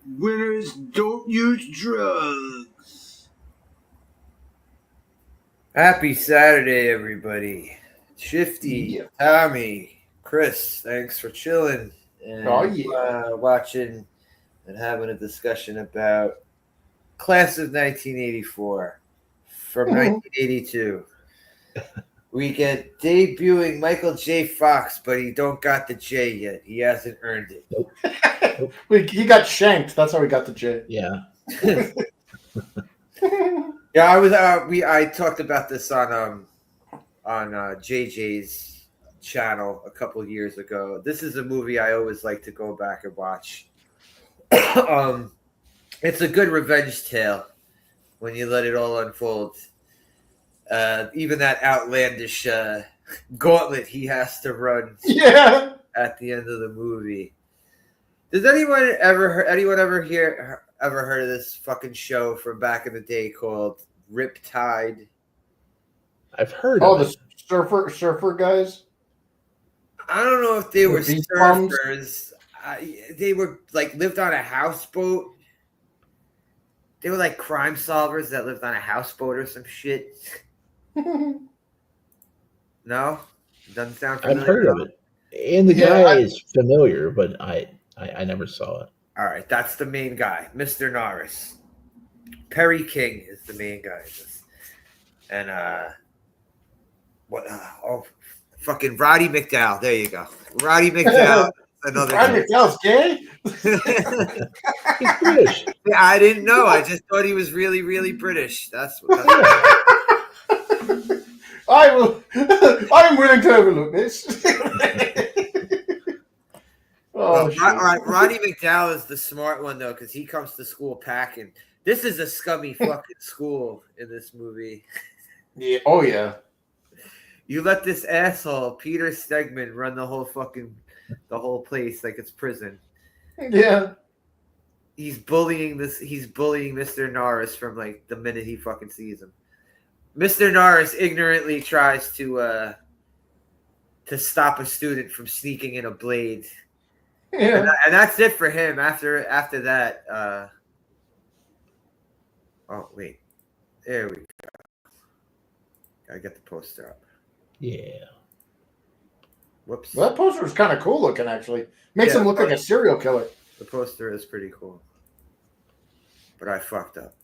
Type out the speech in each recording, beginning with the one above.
Winners don't use drugs. Happy Saturday, everybody. Shifty, Yeah. Tommy, Chris, thanks for chilling and watching and having a discussion about Class of 1984 from 1982. We get debuting Michael J. Fox, but he don't got the J yet. He hasn't earned it. He got shanked. That's how he got the J. Yeah. Yeah, I talked about this on JJ's channel a couple of years ago. This is a movie I always like to go back and watch. It's a good revenge tale when you let it all unfold. Even that outlandish gauntlet he has to run at the end of the movie. Does anyone ever heard of this fucking show from back in the day called Riptide? I've heard of the surfer guys? I don't know if they were beach surfers. They were like lived on a houseboat. They were like crime solvers that lived on a houseboat or some shit. No? Doesn't sound familiar. I've heard of it. And the guy is familiar, but I never saw it. All right, that's the main guy, Mr. Norris. Perry King is the main guy. And fucking Roddy McDowell. There you go. Roddy McDowell. Another Roddy McDowell's gay? He's British. I didn't know. I just thought he was really, really British. That's what I'm willing to overlook this. All right, Roddy McDowell is the smart one, though, because he comes to school packing. This is a scummy fucking school in this movie. Yeah. Oh, yeah. You let this asshole, Peter Stegman, run the whole place like it's prison. Yeah. He's bullying Mr. Norris from like the minute he fucking sees him. Mr. Norris ignorantly tries to stop a student from sneaking in a blade. Yeah. And that's it for him. After that, oh wait, there we go. Gotta get the poster up. Yeah. Whoops. Well, that poster was kind of cool looking, actually. Makes him look like a serial killer. The poster is pretty cool. But I fucked up.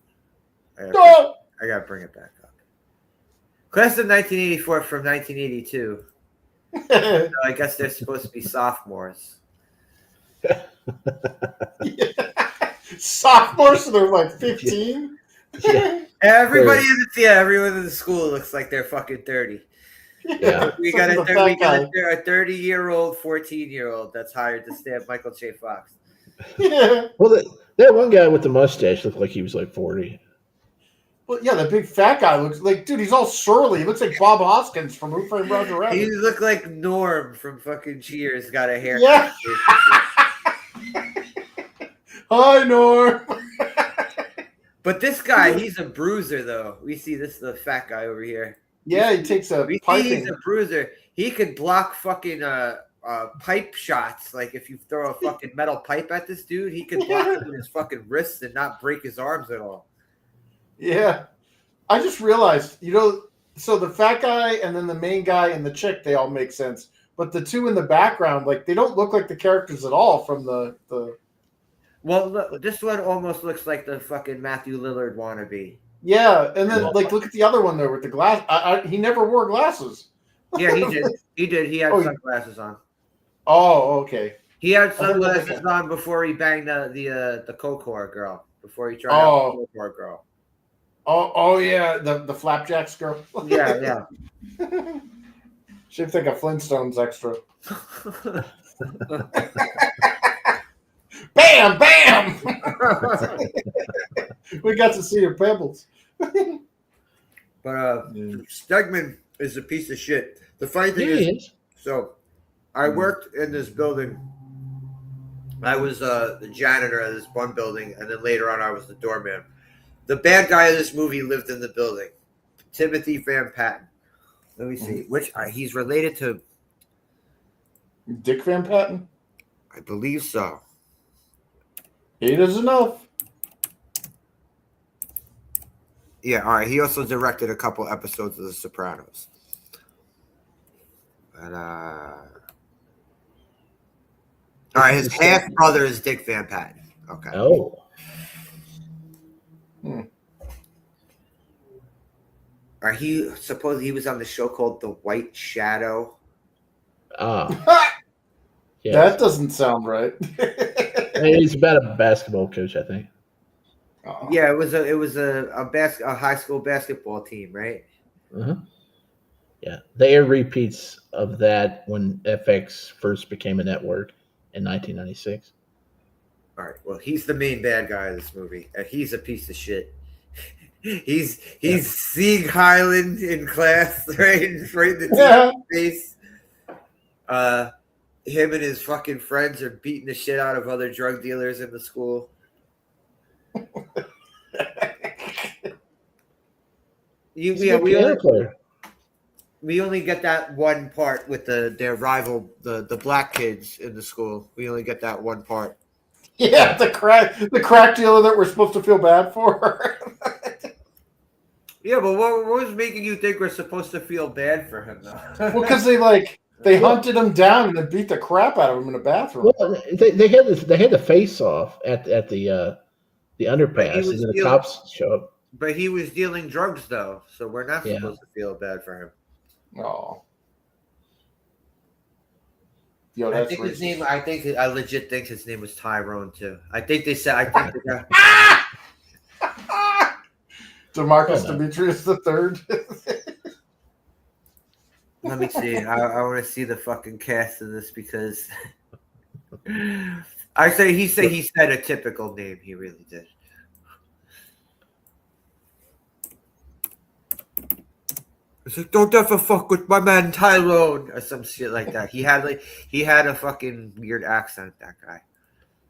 I gotta bring it back up. Class of 1984 from 1982. So I guess they're supposed to be sophomores. Sophomores, so they're like 15? Yeah. Everyone in the school looks like they're fucking 30. Yeah. We got a 30-year-old, 14-year-old that's hired to stab Michael J. Fox. Yeah. Well, that one guy with the mustache looked like he was like 40. Well, yeah, the big fat guy looks like, dude, he's all surly. He looks like Bob Hoskins from Who Framed Roger Rabbit. He looked like Norm from fucking Cheers. Got a haircut. Yeah. Hi, Norm. But this guy, he's a bruiser, though. We see the fat guy over here. Yeah, he takes a piping. He's a bruiser. He could block fucking pipe shots. Like if you throw a fucking metal pipe at this dude, he could block it with his fucking wrists and not break his arms at all. Yeah. I just realized, so the fat guy and then the main guy and the chick, they all make sense. But the two in the background, like they don't look like the characters at all from the Well, look, this one almost looks like the fucking Matthew Lillard wannabe. Yeah, and then like look at the other one there with the glass. He never wore glasses. Yeah, he did. He did. He had sunglasses on. Oh, okay. He had sunglasses on before he banged the Kokor girl. Before he tried out the Kokor girl. Oh yeah, the Flapjacks girl. Yeah. Should think of Flintstones extra. Bam, bam! We got to see your pebbles. But Stegman is a piece of shit. The funny thing is, so I worked in this building. I was the janitor of this one building, and then later on I was the doorman. The bad guy of this movie lived in the building. Timothy Van Patten. Let me see. Which he's related to Dick Van Patten? I believe so. 8 is enough. Yeah, all right. He also directed a couple episodes of The Sopranos. But, all right, his half brother is Dick Van Patten. Okay. Oh. All right, he supposedly he was on the show called The White Shadow. Ah. Yes. That doesn't sound right. He's about a basketball coach, I think. Yeah, it was a high school basketball team, right? Uh-huh. Yeah, they air repeats of that when FX first became a network in 1996. All right. Well, he's the main bad guy of this movie, and he's a piece of shit. He's seeing Highland in class, right in the face. Him and his fucking friends are beating the shit out of other drug dealers in the school. We only get that one part with their rival, the black kids in the school. We only get that one part. Yeah, the crack dealer that we're supposed to feel bad for. Yeah, but what was making you think we're supposed to feel bad for him, though? Well, because they hunted him down and then beat the crap out of him in a bathroom. Well, they had the face off at the underpass, and then the cops show up. But he was dealing drugs, though, so we're not supposed to feel bad for him. Oh. Yo, that's his name. I legit think his name was Tyrone too. I think they said. DeMarcus Demetrius III. Let me see. I want to see the fucking cast of this because he said a typical name. He really did. It's like, don't ever fuck with my man Tyrone or some shit like that. He had a fucking weird accent, that guy.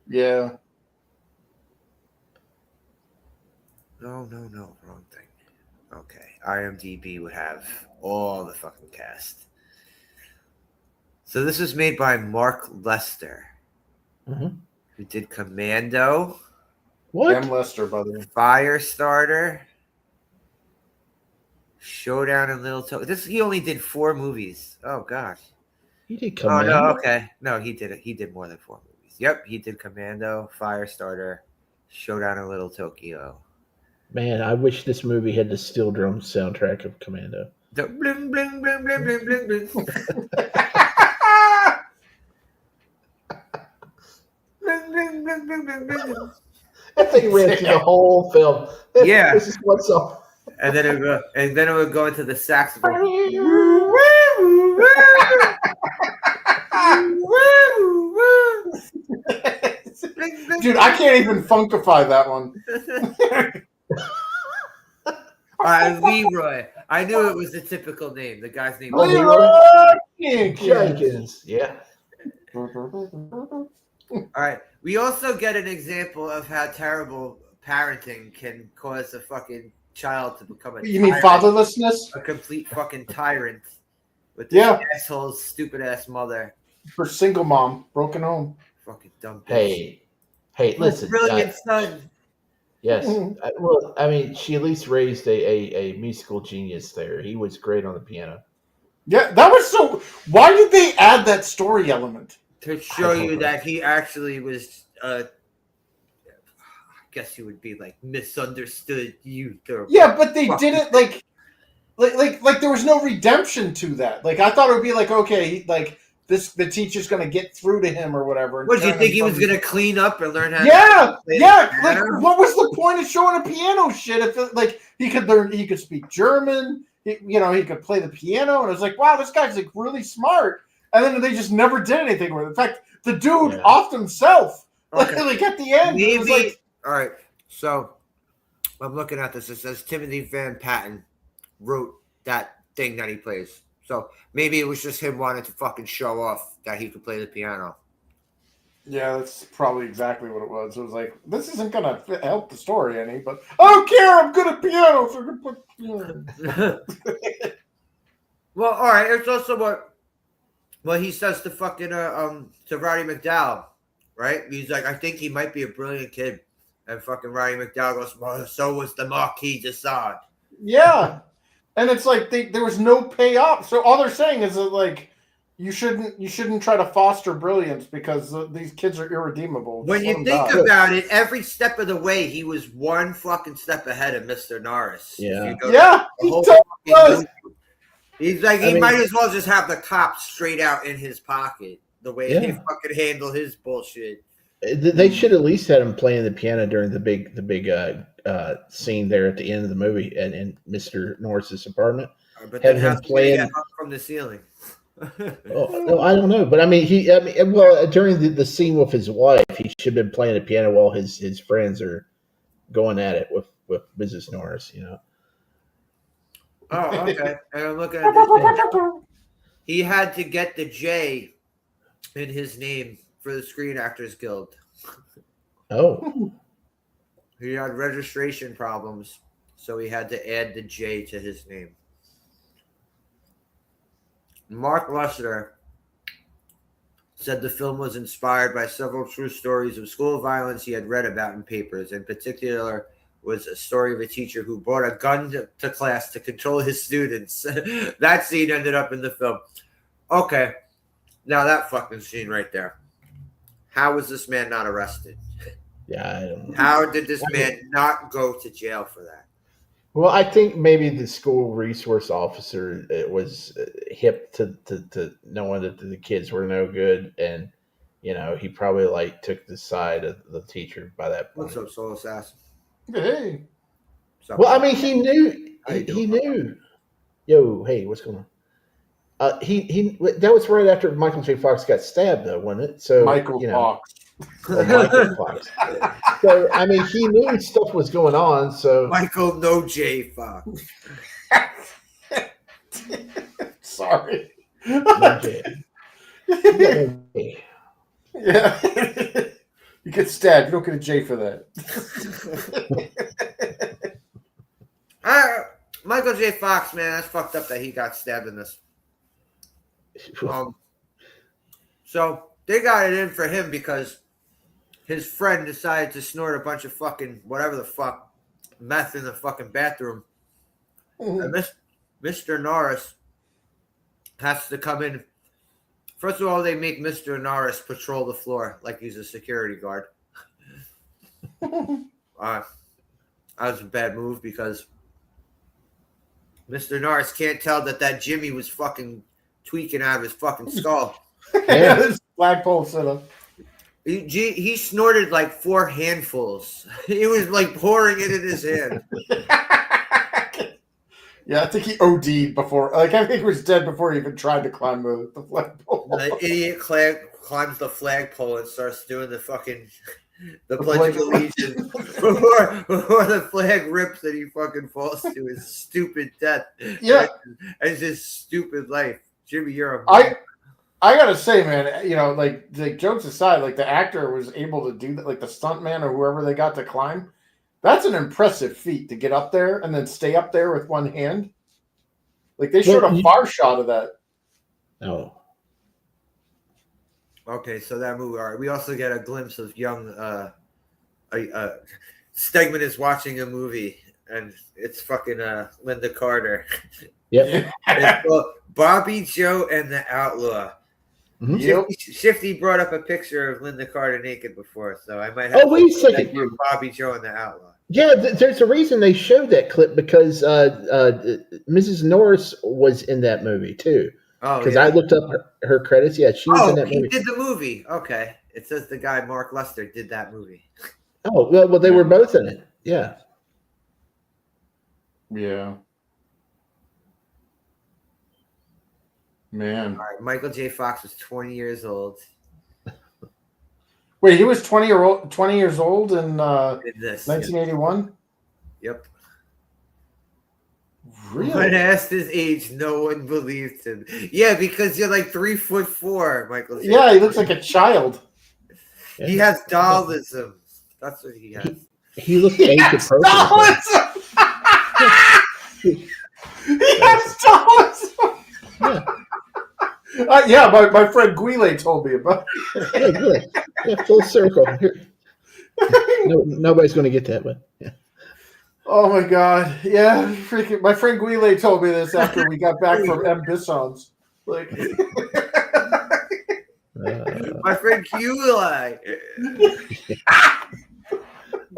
Yeah. No, wrong thing. Okay, IMDb would have all the fucking cast. So this was made by Mark Lester, who did Commando. What? M. Lester, brother. Firestarter. Showdown in Little Tokyo. He only did 4 movies. Oh gosh. He did Commando. Oh no, okay. No, he did it. He did more than 4 movies. Yep, he did Commando, Firestarter, Showdown in Little Tokyo. Man, I wish this movie had the steel drum soundtrack of Commando. The bling bling bling bling bling bling bling. Bling bling bling bling bling bling. That thing ran through the whole film. Yeah. This is one song. And then it would go into the saxophone. Dude, I can't even funkify that one. All right, Leroy. I knew it was the typical name. The guy's name. Leroy Jenkins. Yeah. All right. We also get an example of how terrible parenting can cause a fucking child to become a You mean fatherlessness? A complete fucking tyrant with this asshole's stupid ass mother. For single mom, broken home. Fucking dumb bitch. Hey, listen. Brilliant son. Yes. Well, I mean, she at least raised a musical genius there. He was great on the piano. Yeah, that was so. Why did they add that story element? To show you that he actually was, I guess he would be like misunderstood youth. Yeah, but they didn't like there was no redemption to that. Like I thought it would be like, okay, like the teacher's going to get through to him or whatever. What, do you think he was going to clean up and learn how to play like what was the point of showing a piano shit if like he could speak German, he could play the piano, and it was like, wow, this guy's like really smart. And then they just never did anything with it. In fact, the dude offed himself. Okay. Like at the end. Maybe, it was like, all right, so I'm looking at this. It says Timothy Van Patten wrote that thing that he plays. So maybe it was just him wanting to fucking show off that he could play the piano. Yeah, that's probably exactly what it was. It was like, this isn't going to help the story any, but I don't care. I'm good at piano, so I'm going to put piano. Well, all right. It's also what he says to fucking to Roddy McDowell, right? He's like, I think he might be a brilliant kid. And fucking Roddy McDowell goes, well, so was the Marquis de Sade. Yeah. And it's like there was no payoff. So all they're saying is that like you shouldn't try to foster brilliance because these kids are irredeemable. When you think about it, every step of the way, he was one fucking step ahead of Mr. Norris. Yeah. He's like, he might as well just have the cops straight out in his pocket the way he fucking handled his bullshit. They should at least had him playing the piano during the big scene there at the end of the movie in Mr. Norris's apartment. But then him playing up from the ceiling. No, I don't know, but during the scene with his wife, he should have been playing the piano while his friends are going at it with Mrs. Norris. Oh, okay. And I'm looking at this. He had to get the J in his name for the Screen Actors Guild. Oh. He had registration problems, so he had to add the J to his name. Mark Lester said the film was inspired by several true stories of school violence he had read about in papers. In particular, was a story of a teacher who brought a gun to class to control his students. That scene ended up in the film. Okay, now that fucking scene right there. How was this man not arrested? Yeah, I don't know. How did this man not go to jail for that? Well, I think maybe the school resource officer was hip to knowing that the kids were no good, and he probably took the side of the teacher by that point. What's up, Soul Assassin? Hey. Well, I mean, he knew. He knew. Yo, hey, what's going on? He that was right after Michael J. Fox got stabbed, though, wasn't it? So Michael Fox. Michael Fox. So I mean, he knew stuff was going on. So Michael No J. Fox. Sorry. No J. Yeah. You get stabbed. You don't get a J for that. Michael J. Fox, man, that's fucked up that he got stabbed in this. So they got it in for him because his friend decided to snort a bunch of fucking whatever the fuck meth in the fucking bathroom. And Mr. Norris has to come in. First of all, they make Mr. Norris patrol the floor like he's a security guard. That was a bad move because Mr. Norris can't tell that Jimmy was fucking tweaking out of his fucking skull. Yeah, this flagpole setup. He snorted like 4 handfuls. He was like pouring it in his hand. Yeah, I think he OD'd before. I think he was dead before he even tried to climb the flagpole. The idiot climbs the flagpole and starts doing the Pledge of Allegiance before the flag rips and he fucking falls to his stupid death. Yeah. And his stupid life. Jimmy, you're I gotta say, man, like jokes aside, like the actor was able to do that, like the stuntman or whoever they got to climb. That's an impressive feat to get up there and then stay up there with one hand. Like they showed a far shot of that. Oh. Okay, so that movie. All right, we also get a glimpse of young Stegman is watching a movie, and it's fucking Linda Carter. Yep. It's called Bobby Joe and the Outlaw. Mm-hmm. Shifty brought up a picture of Linda Carter naked before, so I might have. Oh, wait a second. Bobby Joe and the Outlaw. Yeah, there's a reason they showed that clip because Mrs. Norris was in that movie too. Oh, because I looked up her credits. Yeah, she was in that movie. He did the movie. Okay, it says the guy Mark Lester did that movie. Oh well, they were both in it. Yeah. Yeah. Man. All right, Michael J. Fox was 20 years old. Wait, he was 20 years old in 1981? Yep. Really? When asked his age, no one believed him. Yeah, because you're like 3'4", Michael J. Yeah, he looks like a child. He has dollism. That's what he has. He looks age appropriate. Dollism! He has dollism! Yeah. Yeah, my friend Guile told me about it. Yeah, full circle. No, nobody's going to get that one. Yeah. Oh my god. Yeah, freaking my friend Guile told me this after we got back from M. Bisson's. Like My friend Q-Eye.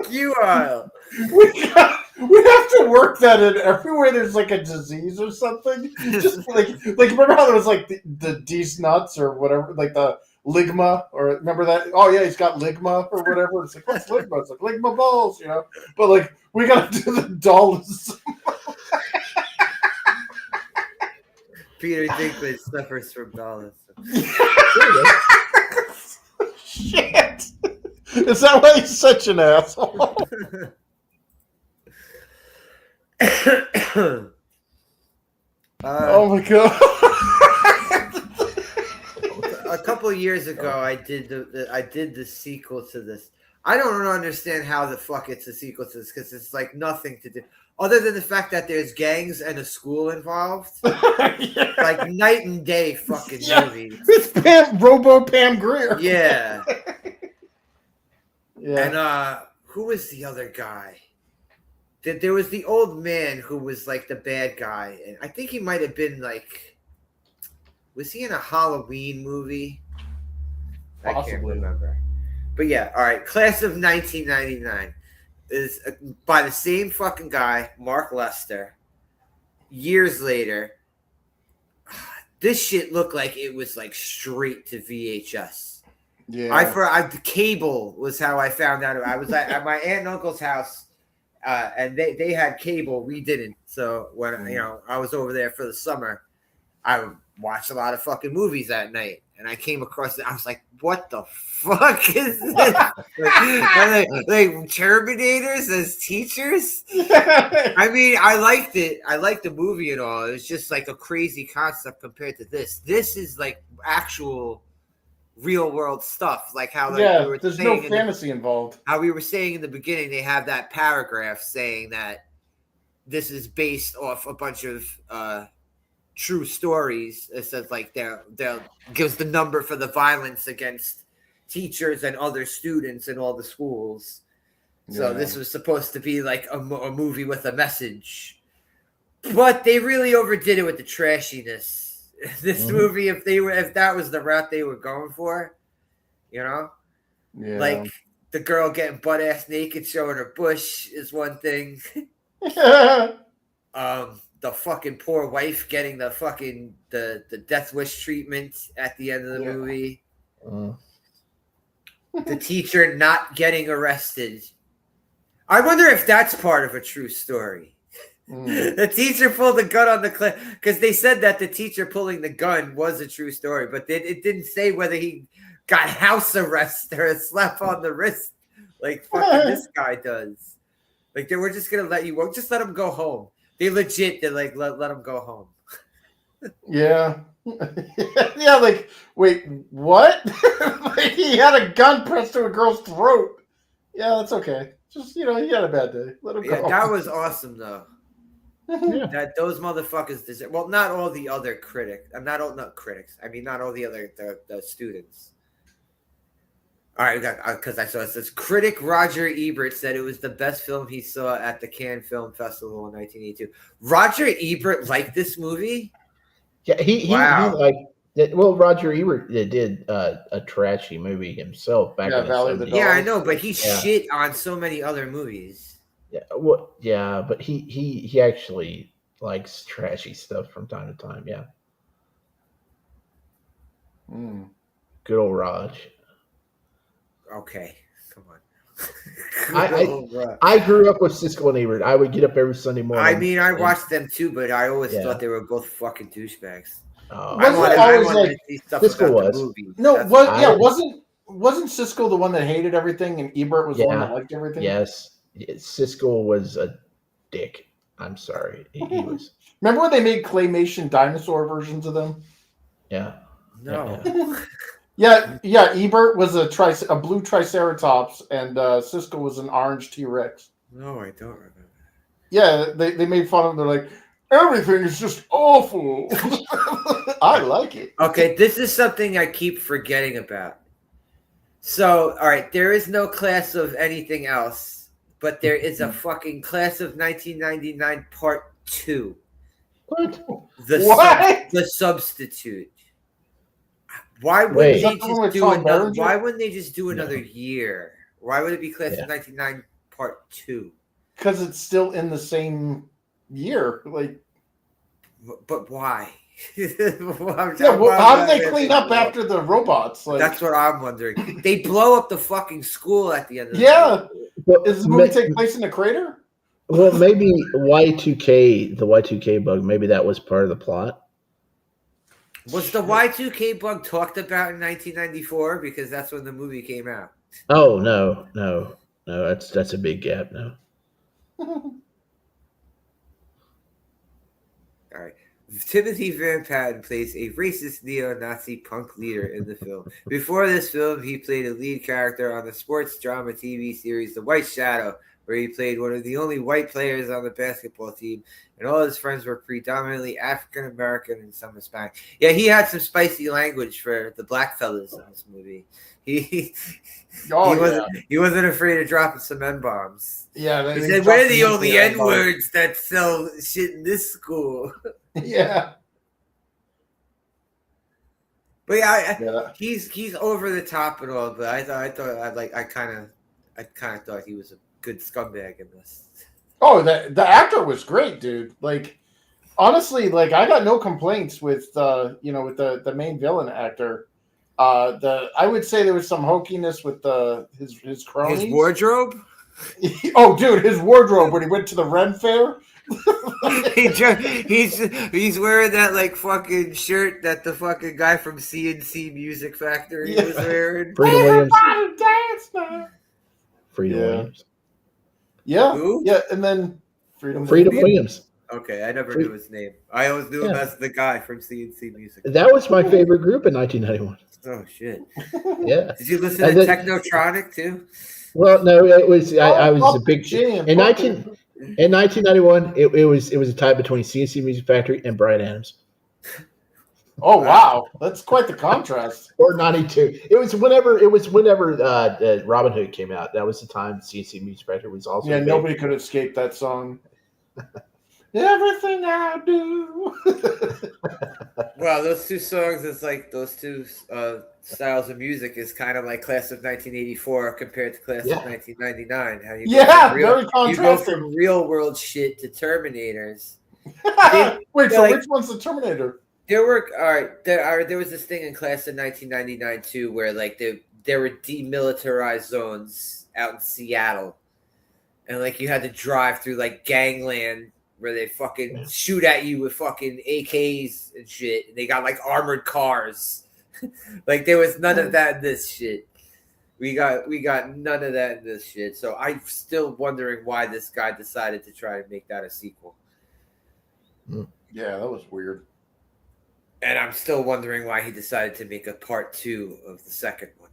Q-Eye. We have to work that in everywhere there's like a disease or something. Just like remember how there was like the D's nuts or whatever, like the ligma, or remember that? Oh yeah, he's got ligma or whatever. It's like, what's ligma? It's like ligma balls, you know. But like we gotta do the dolls. Peter Dinklage suffers from dolls. Shit. Is that why he's such an asshole? Oh my god. A couple of years ago, I did the sequel to this. I don't understand how the fuck it's a sequel to this, because it's like nothing to do other than the fact that there's gangs and a school involved. Yeah. Like night and day fucking movie. It's Pam Grier. Yeah. Yeah. And who was the other guy? There was the old man who was like the bad guy, and I think he might have been like, was he in a Halloween movie? Possibly. I can't remember. But yeah, all right. Class of 1999 is by the same fucking guy, Mark Lester. Years later, this shit looked like it was like straight to VHS. Yeah, the cable was how I found out. I was at my aunt and uncle's house, and they had cable. We didn't. So when I was over there for the summer, I would watch a lot of fucking movies that night. And I came across it. I was like, "What the fuck is this? like Terminators as teachers?" I mean, I liked it. I liked the movie and all. It was just like a crazy concept compared to this. This is like actual real world stuff. Like how there's no fantasy involved. How we were saying in the beginning, they have that paragraph saying that this is based off a bunch of true stories. It says like they'll gives the number for the violence against teachers and other students in all the schools. So this was supposed to be like a movie with a message, but they really overdid it with the trashiness. This movie, if that was the route they were going for, like the girl getting butt ass naked showing her bush is one thing. The fucking poor wife getting the fucking the death wish treatment at the end of the movie. The teacher not getting arrested. I wonder if that's part of a true story. The teacher pulled the gun on the class, because they said that the teacher pulling the gun was a true story, but it didn't say whether he got house arrest or a slap on the wrist like fucking this guy does. Like they were just gonna let him go home. They legit, they're like, let him go home. Yeah. Yeah, like, wait, what? Like he had a gun pressed to a girl's throat. Yeah, that's okay. Just, he had a bad day. Let him go. Yeah, that was awesome, though. Yeah. That those motherfuckers deserve. Well, not all the other critics. Not all the other the students. All right, because I saw it says critic Roger Ebert said it was the best film he saw at the Cannes Film Festival in 1982. Roger Ebert liked this movie. Yeah, he liked it. Well, Roger Ebert did a trashy movie himself back in the Valley of the 70s. Dolls. Yeah, I know, but he shit on so many other movies. Yeah, but he actually likes trashy stuff from time to time. Yeah. Good old Raj. Okay, come on. I grew up with Siskel and Ebert. I would get up every Sunday morning. I mean, I watched them too, but I always thought they were both fucking douchebags. Siskel was. Wasn't Siskel the one that hated everything, and Ebert was the one that liked everything? Yes, Siskel was a dick. I'm sorry, he was. Remember when they made claymation dinosaur versions of them? Yeah. No. Yeah. Ebert was a blue Triceratops, and Siskel was an orange T-Rex. No, I don't remember. Yeah, they made fun of him. They're like, Everything is just awful. I like it. Okay, this is something I keep forgetting about. So, all right, there is no class of anything else, but there is a fucking class of 1999 Part 2. What? The Substitute. Why wouldn't they just do another? Why wouldn't they just do another year? Why would it be class of 1999 Part 2? Because it's still in the same year. Like, but why? How do they clean up after the robots? Like, that's what I'm wondering. They blow up the fucking school at the end of the movie. Does the movie take place in a crater? Well, maybe Y2K, the Y2K bug, maybe that was part of the plot. Was the Y2K bug talked about in 1994? Because that's when the movie came out. Oh, no. That's a big gap now. All right. Timothy Van Patten plays a racist neo-Nazi punk leader in the film. Before this film, he played a lead character on the sports drama TV series The White Shadow, where he played one of the only white players on the basketball team, and all his friends were predominantly African-American and some Hispanic. Yeah, he had some spicy language for the black fellas in this movie. He wasn't afraid of dropping some N-bombs. Yeah, he said, "We're the only N-words that sell shit in this school." Yeah. But he's over the top and all. But I kind of thought he was a good scumbag in this. Oh, the actor was great, dude. Like, honestly, like I got no complaints with the main villain actor. I would say there was some hokiness with his cronies. His wardrobe. Oh, dude, his wardrobe when he went to the Ren Fair. he's wearing that like fucking shirt that the fucking guy from CNC Music Factory was wearing. Freedom Williams. Dance now. Freedom Williams. Yeah. Who? Yeah, and then Freedom Williams. Okay, I never knew his name. I always knew him as the guy from CNC Music. That was my favorite group in 1991. Oh shit! Yeah. Did you listen to Technotronic too? Well, no, it was. I was a big jam. In 1991. It was a tie between CNC Music Factory and Bryan Adams. Oh wow, that's quite the contrast. Or 92. It was whenever Robin Hood came out. That was the time CNC Music Factory was also. Yeah, nobody could escape that song. Everything I do. Well, those two songs is like those two styles of music is kind of like class of 1984 compared to class of 1999. How you very contrasting. You go from real world shit to Terminators. Wait, so which one's the Terminator? There was this thing in class of 1999 too, where like there were demilitarized zones out in Seattle, and like you had to drive through like gangland where they fucking shoot at you with fucking AKs and shit, and they got like armored cars. Like there was none of that in this shit. We got none of that in this shit. So I'm still wondering why this guy decided to try and make that a sequel. Yeah, that was weird. And I'm still wondering why he decided to make a part 2 of the second one.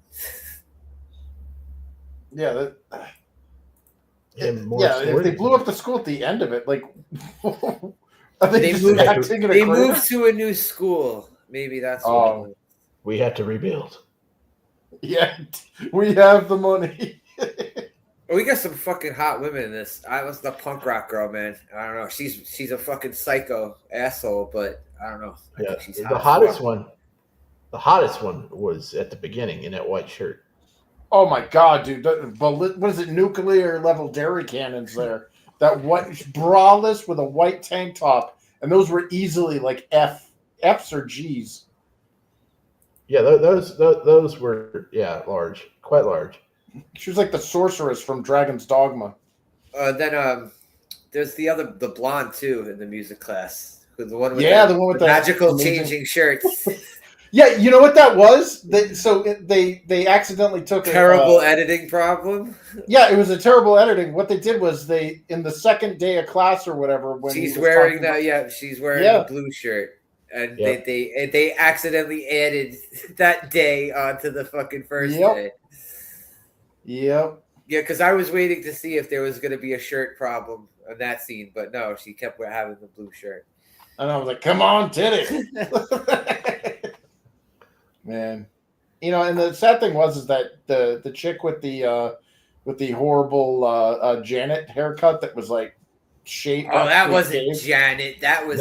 Yeah, if they blew up the school at the end of it, like they moved to a new school. Maybe that's what we have to rebuild. Yeah, we have the money. We got some fucking hot women in this. I was the punk rock girl, man. I don't know. She's a fucking psycho asshole, but I don't know. I think she's hot. The hottest one was at the beginning in that white shirt. Oh my god, dude! What is it? Nuclear level dairy cannons there. That white braless with a white tank top, and those were easily like F's or G's. Yeah, those were large, quite large. She was like the sorceress from Dragon's Dogma. Then there's the blonde too in the music class. The one with the one with the magical changing shirts. Yeah, you know what that was? They accidentally took terrible editing problem. Yeah, it was a terrible editing. What they did was in the second day of class or whatever when she's wearing she's wearing a blue shirt, and they accidentally added that day onto the fucking first day. Yep. Yeah, because I was waiting to see if there was going to be a shirt problem in that scene, but no, she kept having the blue shirt. And I was like, "Come on, titty, man." You know, and the sad thing is that the chick with the horrible Janet haircut that was like shaped. Oh, that wasn't Janet. That was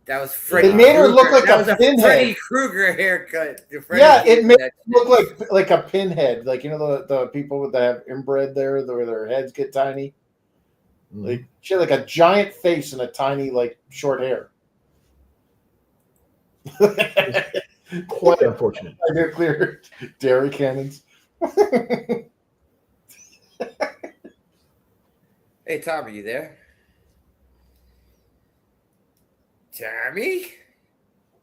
that was Freddy. It made her look like that was a pinhead. Freddy Krueger haircut. It made her look like a pinhead. Like, you know, the people that have inbred where their heads get tiny. Like, she had like a giant face and a tiny, like, short hair. Quite unfortunate. Nuclear dairy cannons. Hey, Tom, are you there? Tommy?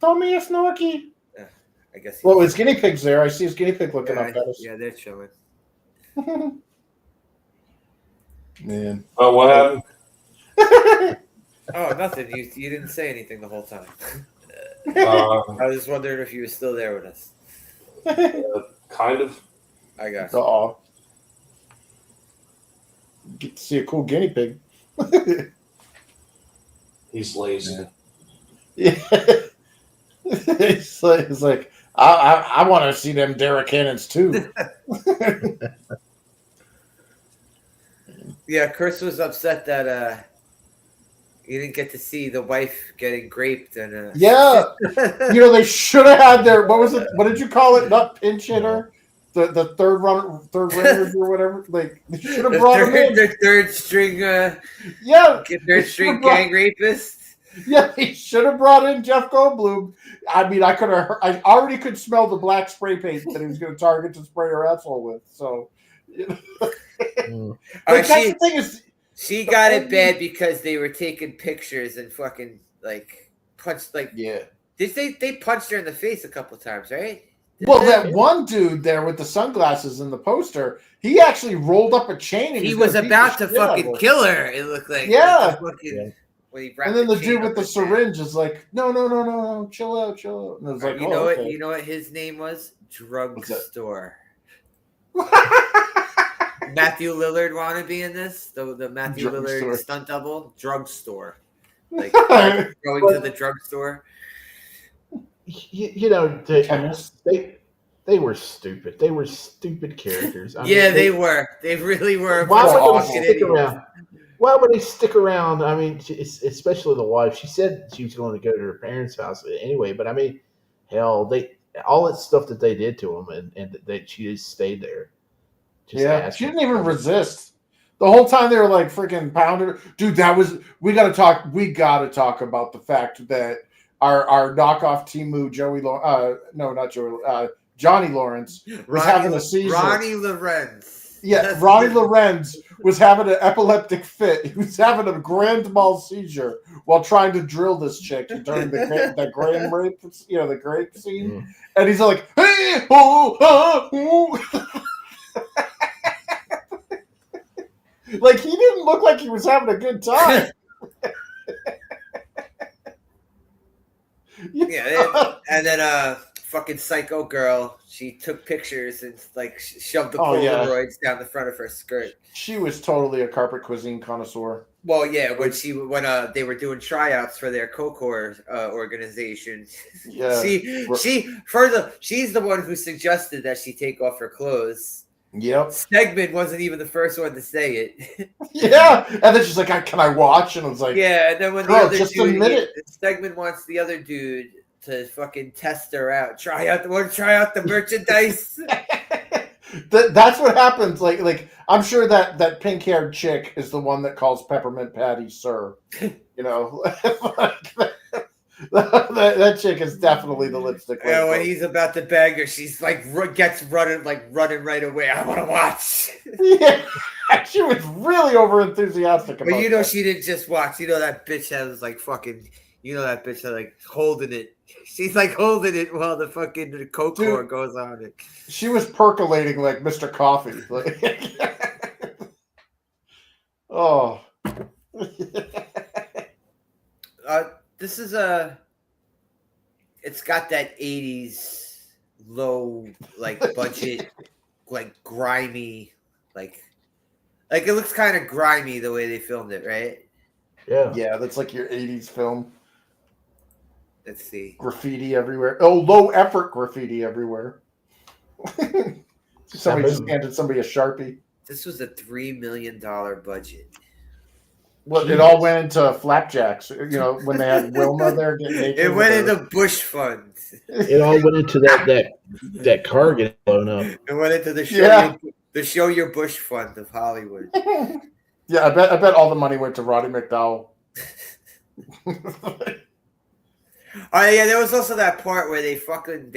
Tommy is Snorky. I guess. Well, his guinea pig's there. I see his guinea pig looking up at us. Yeah, they're chilling. Man. Oh, what happened? Oh, nothing. You didn't say anything the whole time. Uh, I was just wondering if you were still there with us. Kind of. I got you. Uh-oh. Get to see a cool guinea pig. He's lazy. Yeah. It's like I want to see them Derek cannons too. Yeah, Chris was upset that you didn't get to see the wife getting graped and Yeah, you know, they should have had their what was it? What did you call it? Not pinch hitter, the third runners or whatever. Like they should have brought them in. The third string third string gang rapist. Yeah, they should have brought in Jeff Goldblum. I mean, I already could smell the black spray paint that he was going to target to spray her asshole with. So, you know. That's the thing is, she got it bad because they were taking pictures and fucking like punched like they punched her in the face a couple times, right? Well, that one dude there with the sunglasses in the poster, he actually rolled up a chain. And he was about to fucking kill her. It looked like And then the dude with the syringe is like, no, chill out. And it was like, you know what his name was? Drugstore. Matthew Lillard wannabe in this? The Matthew Lillard stunt double? Drugstore. Like going to the drugstore. You know, they were stupid. They were stupid characters. I mean, they were. They really were. Why would they stick around? Why would they stick around? I mean, especially the wife. She said she was going to go to her parents' house anyway. But I mean, hell, all that stuff that they did to him, and she just stayed there. She didn't even resist. The whole time they were like freaking pounded. Dude, we gotta talk about the fact that our knockoff Timu Johnny Lawrence was having a seizure. Ronnie Lorenz. Yeah, Ronnie Lorenz was having an epileptic fit. He was having a grand mal seizure while trying to drill this chick during the grand rape, the grape scene. And he's like, hey, like he didn't look like he was having a good time. And then fucking psycho girl, she took pictures and like shoved the Polaroids down the front of her skirt. She was totally a carpet cuisine connoisseur. Well, yeah, when they were doing tryouts for their COCOR organization, she's the one who suggested that she take off her clothes. Yep. Stegman wasn't even the first one to say it. Yeah, and then she's like, "Can I watch?" And I was like, "Yeah." And then when Stegman wants the other dude to fucking test her out, try out the merchandise. That's what happens. Like I'm sure that pink-haired chick is the one that calls Peppermint Patty sir. You know, that chick is definitely the lipstick. Yeah, when he's about to bag her, she's like running right away. I want to watch. Yeah, she was really over enthusiastic. But she didn't just watch. That bitch has like fucking. That bitch is like holding it. She's like holding it while the fucking COCOR goes on it. She was percolating like Mr. Coffee. Oh. This is it's got that 80s low like budget like grimy Like it looks kind of grimy the way they filmed it, right? Yeah. Yeah, that's like your 80s film. Let's see. Graffiti everywhere. Oh, low effort graffiti everywhere. Somebody just handed somebody a Sharpie. This was a $3 million budget. Well, Jesus. it all went into flapjacks. You know, when they had Wilma there getting naked. It went into bush funds. It all went into that car getting blown up. It went into the show your bush fund of Hollywood. Yeah, I bet all the money went to Roddy McDowell. Oh yeah, there was also that part where they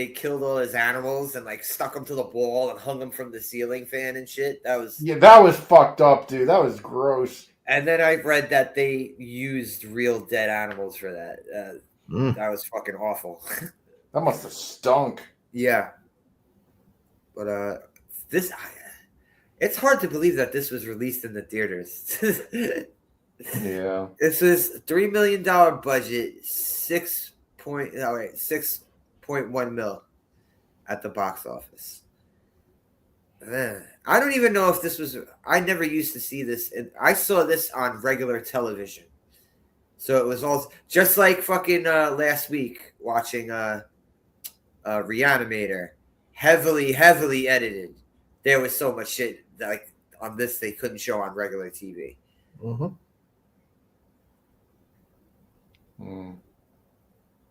killed all his animals and like stuck them to the wall and hung them from the ceiling fan and shit. That was fucked up, dude. That was gross. And then I read that they used real dead animals for that. That was fucking awful. That must have stunk. Yeah, but it's hard to believe that this was released in the theaters. Yeah, this is $3 million budget, 6.1 mil at the box office. I don't even know if this was. I never used to see this. I saw this on regular television, so it was all just like fucking last week watching Reanimator, heavily edited. There was so much shit like on this they couldn't show on regular TV. Mm-hmm.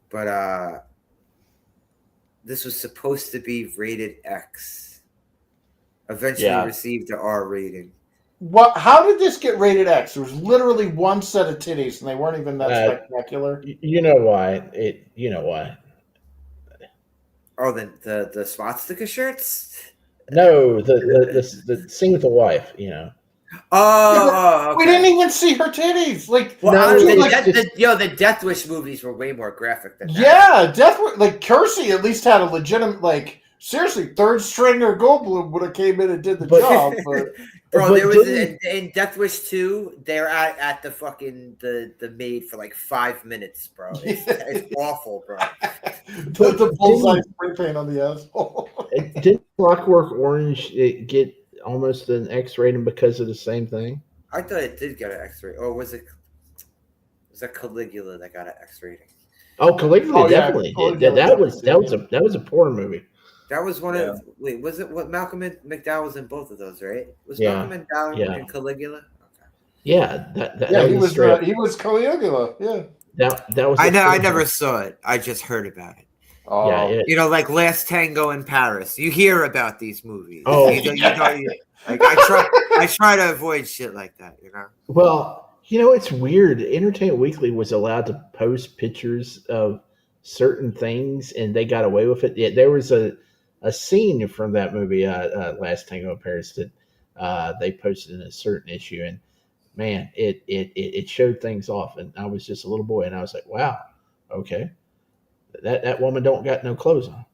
But this was supposed to be rated X. Eventually received the R rating. What? How did this get rated X? There was literally one set of titties, and they weren't even that spectacular. You know why? You know why? Oh, the swastika shirts? No, the scene with the wife. You know. Oh, okay. We didn't even see her titties. Like, the Death Wish movies were way more graphic than that. Yeah, Death Wish. Like, Kersey at least had a legitimate, like, seriously, third stringer Goldblum would have came in and did the job. But bro, there was in Death Wish 2, they're at the fucking the maid for like 5 minutes, bro. It's awful, bro. the bullseye spray paint on the asshole. Didn't Clockwork Orange get almost an X rating because of the same thing? I thought it did get an X rating. Or was that Caligula that got an X rating? Oh, Caligula definitely did. That was a porn movie. That was one of. Wait, was it what Malcolm McDowell was in both of those? Right? Was Malcolm McDowell in Caligula? Okay. Yeah, he was Caligula. Yeah. That was. I never saw it. I just heard about it. Oh, you know, like Last Tango in Paris. You hear about these movies. Oh, I try to avoid shit like that. You know. Well, you know, it's weird. Entertainment Weekly was allowed to post pictures of certain things, and they got away with it. Yeah, there was a scene from that movie, Last Tango in Paris, that they posted in a certain issue, and man, it showed things off. And I was just a little boy, and I was like, wow, okay. That woman don't got no clothes on.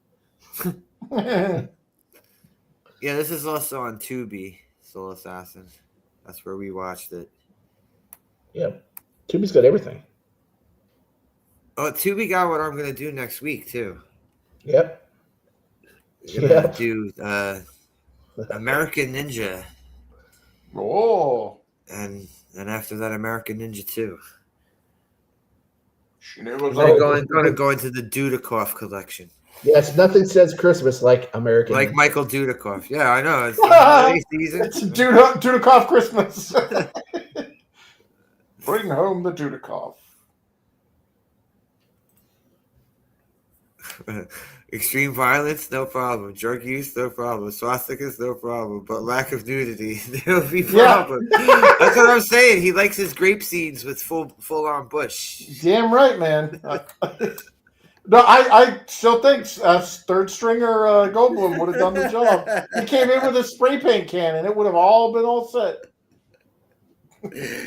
Yeah, this is also on Tubi, Soul Assassin. That's where we watched it. Yeah, Tubi's got everything. Oh, Tubi got what I'm gonna do next week too. Yep. Gonna do American Ninja. Oh. And after that, American Ninja 2. I'm gonna go into the Dudikoff collection. Yes, nothing says Christmas like American. Like Michael Dudikoff. Yeah, I know. It's the holiday season. It's Dudikoff Christmas. Bring home the Dudikoff. Extreme violence, no problem. Drug use, no problem. Swastikas, no problem. But lack of nudity, there'll be problems. That's what I'm saying. He likes his grape seeds with full on bush. Damn right, man. No, I still think third stringer Goldblum would have done the job. He came in with a spray paint can, and it would have all been all set.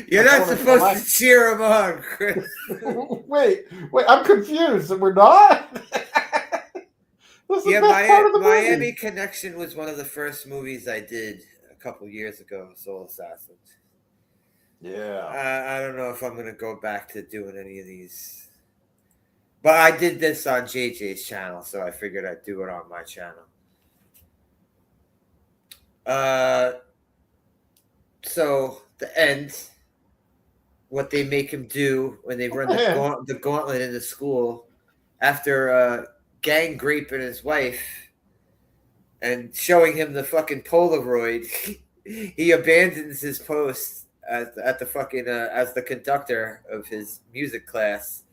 You're not supposed to cheer him on, Chris. Wait, I'm confused. We're not? Yeah, Miami Connection was one of the first movies I did a couple years ago, Soul Assassins. Yeah. I don't know if I'm going to go back to doing any of these. But I did this on JJ's channel, so I figured I'd do it on my channel. So the end, what they make him do when they run the gauntlet into school after gang raping his wife and showing him the fucking Polaroid, he abandons his post at the fucking as the conductor of his music class.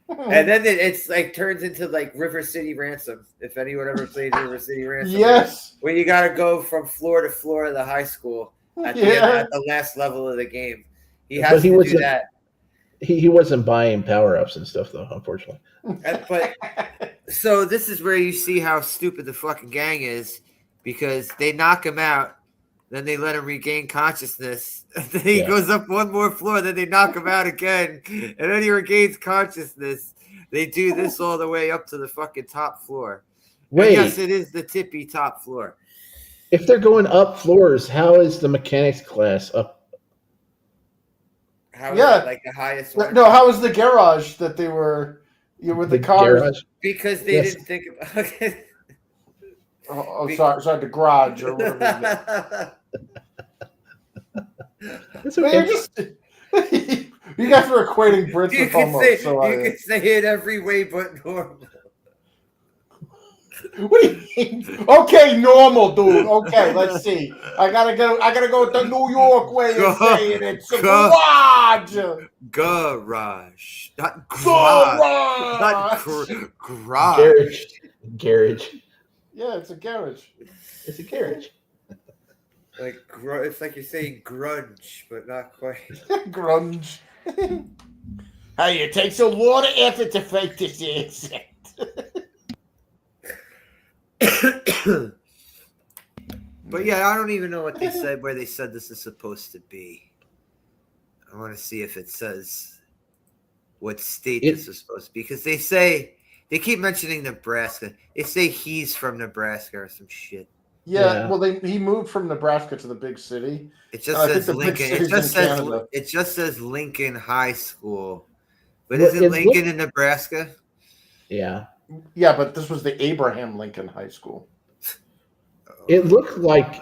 And then it's like turns into like River City Ransom. If anyone ever played River City Ransom, yes, where you got to go from floor to floor of the high school at the last level of the game. He has to do that. He wasn't buying power-ups and stuff, though, unfortunately. But so this is where you see how stupid the fucking gang is, because they knock him out, then they let him regain consciousness. Then he goes up one more floor, then they knock him out again, and then he regains consciousness. They do this all the way up to the fucking top floor. Wait, and yes, it is the tippy top floor. If they're going up floors, how is the mechanics class up? How is it like the highest one? No, how was the garage that they were with the cars? Garage? Because they didn't think about it. Sorry, the garage or whatever. Okay. You guys are equating Brits with homos. You can say it every way but normal. What do you mean? Okay, normal, dude. Okay, let's see. I gotta go with the New York way of saying it. It's a garage. Garage. Not garage. Not garage. Garage. Yeah, it's a garage. It's a garage. Like it's like you're saying grunge, but not quite. Grunge. Hey, it takes a lot of effort to fake this accent. But yeah, I don't even know what they said, where they said this is supposed to be. I want to see if it says what state this is supposed to be, because they keep mentioning Nebraska. They say he's from Nebraska or some shit. Yeah. Well, he moved from Nebraska to the big city. It just says Lincoln. It just says Lincoln High School, but isn't Lincoln in Nebraska? Yeah. Yeah, but this was the Abraham Lincoln High School. It looked like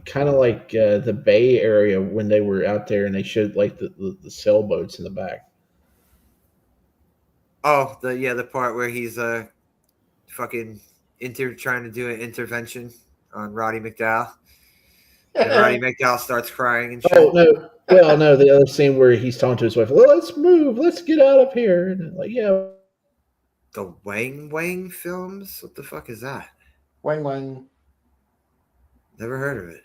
kind of like the Bay Area when they were out there and they showed like the sailboats in the back. Oh, the part where he's fucking trying to do an intervention on Roddy McDowell. And Roddy McDowell starts crying and shit. Oh no. Well, no, the other scene where he's talking to his wife, well, let's move, let's get out of here. And like, yeah. The Wang Wang films? What the fuck is that? Wang Wang. Never heard of it.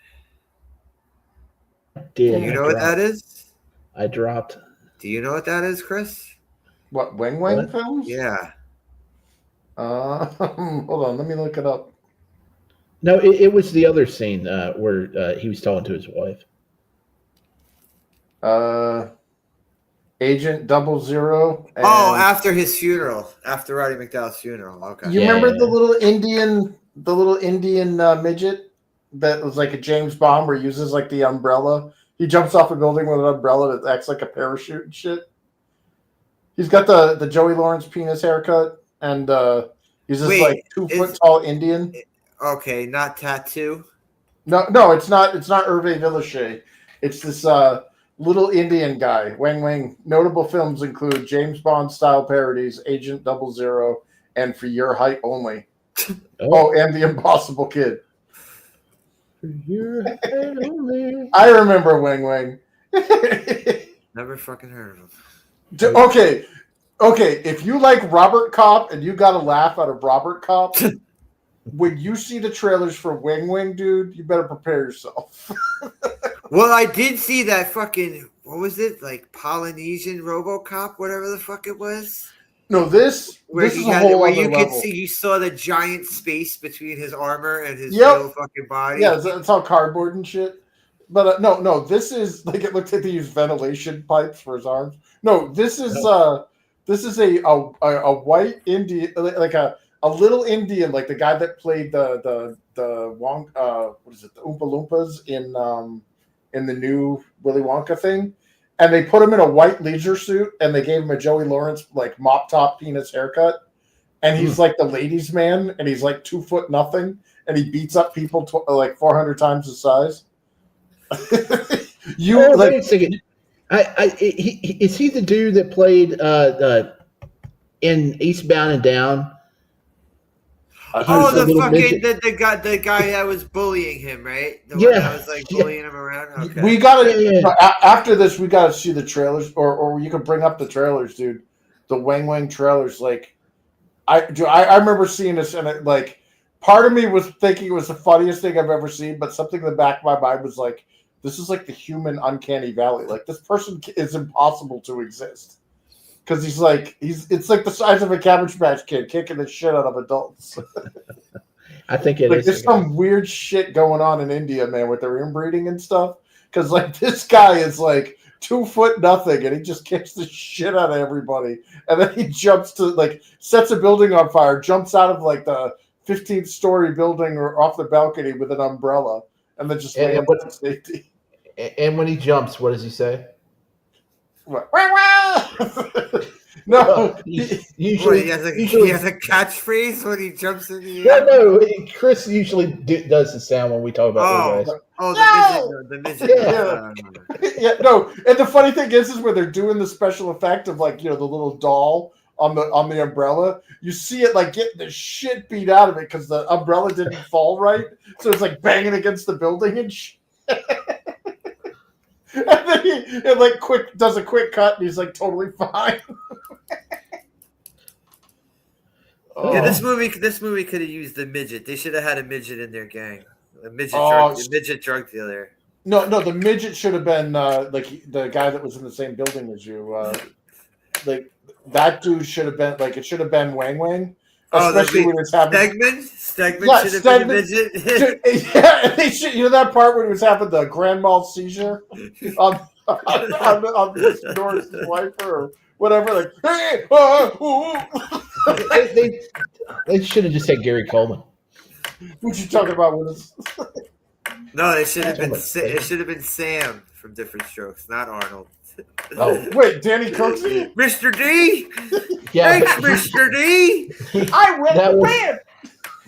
Do you know what that is? I dropped. Do you know what that is, Chris? What, Wang Wang films? Yeah. Hold on, let me look it up. No, it was the other scene where he was talking to his wife. Agent 000. After his funeral, after Roddy McDowell's funeral. Okay. You remember the little Indian midget that was like a James Bond where he uses like the umbrella? He jumps off a building with an umbrella that acts like a parachute and shit. He's got the Joey Lawrence penis haircut, and he's just like 2 foot tall Indian. Okay, not Tattoo. No, it's not. It's not Hervé Villachet. It's this little Indian guy. Wang Wang. Notable films include James Bond style parodies, Agent 00, and For Your Height Only. And The Impossible Kid. For Your Height Only. I remember Wang Wang. Never fucking heard of him. Okay. If you like Robert Kopp and you got a laugh out of Robert Kopp, when you see the trailers for Wang Wang, dude, you better prepare yourself. Well, I did see that fucking, what was it? Like Polynesian RoboCop, whatever the fuck it was. No, this is a whole where other you level. could see, you saw the giant space between his armor and his real fucking body. Yeah, it's all cardboard and shit. But no, this is like, it looks like they use ventilation pipes for his arms. No, this is a white Indian, like a little Indian, like the guy that played the Wong, what is it, the Oompa Loompas in the new Willy Wonka thing, and they put him in a white leisure suit and they gave him a Joey Lawrence like mop top penis haircut, and he's like the ladies' man, and he's like 2 foot nothing, and he beats up people like 400 times his size. You wait a second. Is he the dude that played in Eastbound and Down? The guy that was bullying him, right? The one that was like bullying him around. Okay. We gotta after this. We gotta see the trailers, or you can bring up the trailers, dude. The Wang Wang trailers. Like, I remember seeing this, and it, like, part of me was thinking it was the funniest thing I've ever seen, but something in the back of my mind was like, this is like the human uncanny valley. Like, this person is impossible to exist. Because it's like the size of a Cabbage Patch Kid kicking the shit out of adults. I think it is. There's some weird shit going on in India, man, with their inbreeding and stuff. Because like this guy is like 2 foot nothing, and he just kicks the shit out of everybody, and then he jumps to like sets a building on fire, jumps out of like the 15th story building or off the balcony with an umbrella, and then just lands in safety. And when he jumps, what does he say? What? No, he has a catchphrase when he jumps in the air. No, Chris usually does the sound when we talk about guys. The midget. Yeah, no. And the funny thing is where they're doing the special effect of like, the little doll on the umbrella. You see it like getting the shit beat out of it because the umbrella didn't fall right, so it's like banging against the building and shit. And then he does a quick cut, and he's like totally fine. Yeah, this movie could have used the midget. They should have had a midget in their gang. A midget drug dealer. No, the midget should have been like the guy that was in the same building as you. Like that dude should have been like it should have been Wang Wang. Especially when it's happening. Stegman should have been a midget. Yeah, they should. That part when it was happening, the grand mal seizure on Norris' wife or whatever. Like, hey, they should have just had Gary Coleman. What you talking about with us? No, it should have been. It should have been Sam from Different Strokes, not Arnold. Oh wait, Danny Cooksey, Mr. D. Yeah, thanks, Mr. D. I went the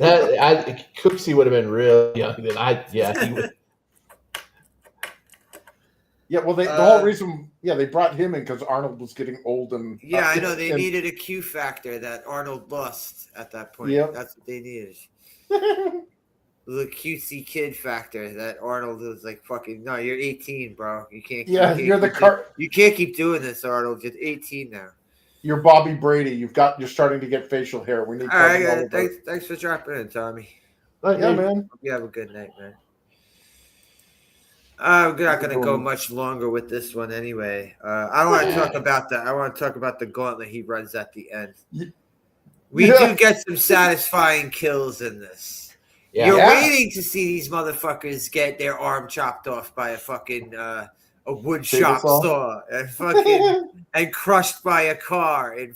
band. Cooksey would have been real young then. He would. Yeah, well, the whole reason, they brought him in because Arnold was getting old and. Yeah, I know they needed a Q factor that Arnold lost at that point. Yep. That's what they needed. The cutesy kid factor that Arnold was like, fucking, no, you're 18, bro. You can't. You can't keep doing this, Arnold. You're 18 now. You're Bobby Brady. You're starting to get facial hair. We need. All right, thanks for dropping in, Tommy. Yeah, man. You have a good night, man. I'm not going to go much longer with this one anyway. I want to talk about the gauntlet he runs at the end. We do get some satisfying kills in this. Yeah. You're waiting to see these motherfuckers get their arm chopped off by a fucking a wood shop saw and fucking and crushed by a car in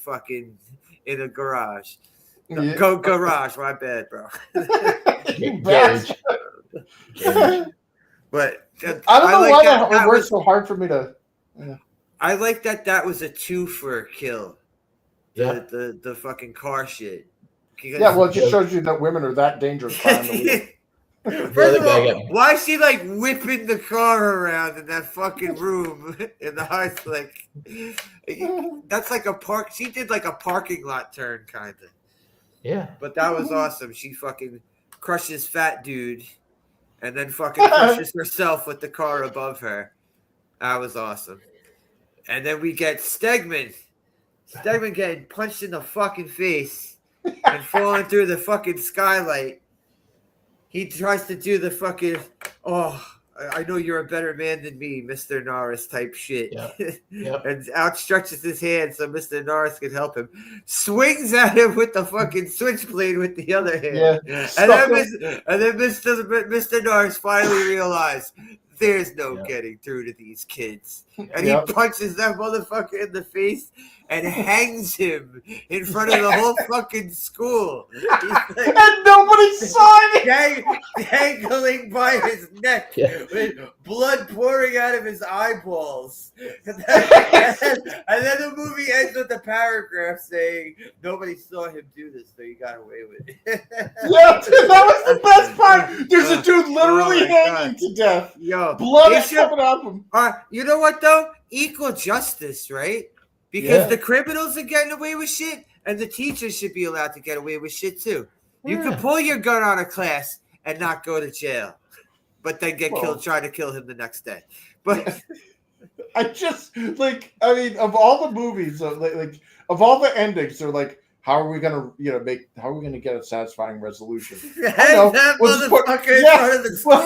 a garage. Yeah. Go garage, my bad, bro. Garage. But I don't know why that worked so hard for me to. Yeah. I like that was a 2-for kill. Yeah. The fucking car shit. Yeah, well, it just shows you that women are that dangerous. First of all, why is she like whipping the car around in that fucking room in the high slick? That's like a park. She did like a parking lot turn, kind of. Yeah. But that was awesome. She fucking crushes fat dude, and then fucking crushes herself with the car above her. That was awesome. And then we get Stegman getting punched in the fucking face. And falling through the fucking skylight. He tries to do the fucking, I know you're a better man than me, Mr. Norris type shit. Yep. And outstretches his hand so Mr. Norris can help him. Swings at him with the fucking switchblade with the other hand. Yeah. And then Mr. Norris finally realized there's no getting through to these kids. And he punches that motherfucker in the face and hangs him in front of the whole fucking school. Like, and nobody saw it. Dangling by his neck with blood pouring out of his eyeballs. And then the movie ends with a paragraph saying, nobody saw him do this, so he got away with it. Yeah, dude, that was the best part. There's a dude literally hanging to death. No. blood They is should- coming out of him. You know what though? Equal justice, right? Because the criminals are getting away with shit, and the teachers should be allowed to get away with shit too. You can pull your gun on a class and not go to jail, but then get killed trying to kill him the next day. But I just like, I mean, of all the movies, like of all the endings, they're like, how are we gonna, how are we gonna get a satisfying resolution? I know. that We'll just motherfucker in front of the school.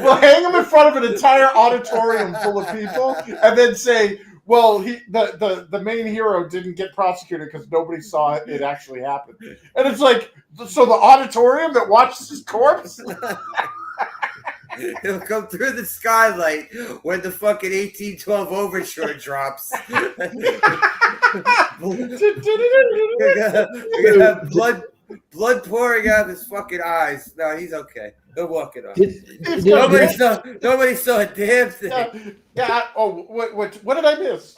We'll hang him in front of an entire auditorium full of people, and then say, well, the main hero didn't get prosecuted because nobody saw it actually happen. And it's like, so the auditorium that watched his corpse? He'll come through the skylight when the fucking 1812 overture drops. We got blood pouring out of his fucking eyes. No, he's okay. He'll walk it off. Nobody saw a damn thing. What did I miss?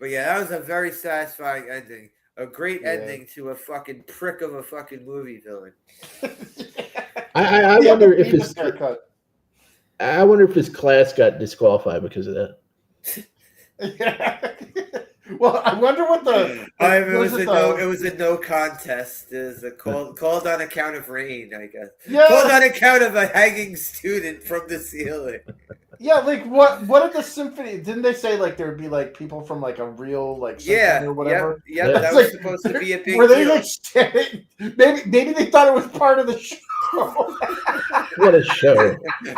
But yeah, that was a very satisfying ending. A great ending to a fucking prick of a fucking movie villain. I wonder if his class got disqualified because of that. Well, I wonder what it was a no contest. It was a called on account of rain, I guess. Yeah. Called on account of a hanging student from the ceiling. Yeah, like what at the symphony? Didn't they say like there would be like people from like a real like symphony or whatever? Yeah, that was supposed to be a big Were they deal. like maybe they thought it was part of the show? What a show!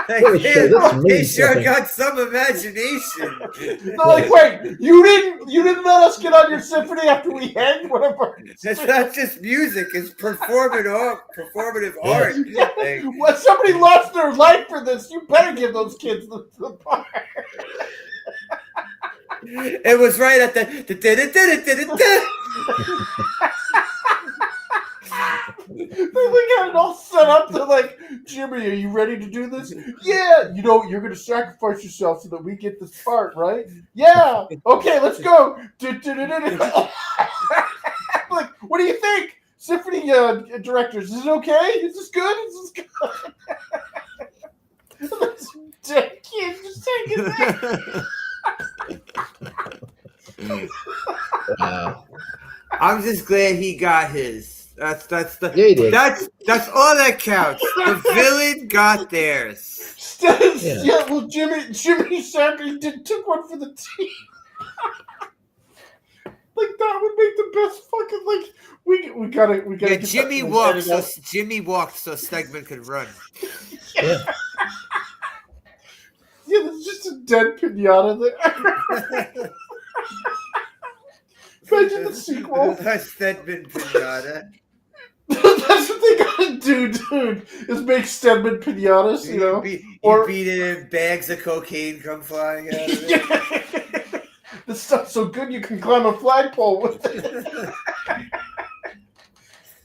They sure got some imagination. They're like, wait, you didn't let us get on your symphony after we hanged one of our. It's not just music; it's performative art. When somebody lost their life for this, you better give those kids the part. It was right at the. They got it all set up to like, Jimmy, are you ready to do this? Yeah, you're going to sacrifice yourself so that we get this part, right? Yeah. Okay, let's go. Like, what do you think, symphony directors? Is it okay? Is this good? Is this good? This dead kid just taking that. Wow. I'm just glad he got his. That's all that counts. The villain got theirs. Yeah, well, Jimmy Sackley took one for the team. Like that would make the best fucking like we gotta. Yeah, Jimmy walked so Stegman could run. Yeah, there's just a dead pinata there. Imagine the sequel. Stegman pinata. That's what they gotta do, dude. Is make Stegman pinatas, You beat it in bags of cocaine come flying out of it. This stuff's so good you can climb a flagpole with it.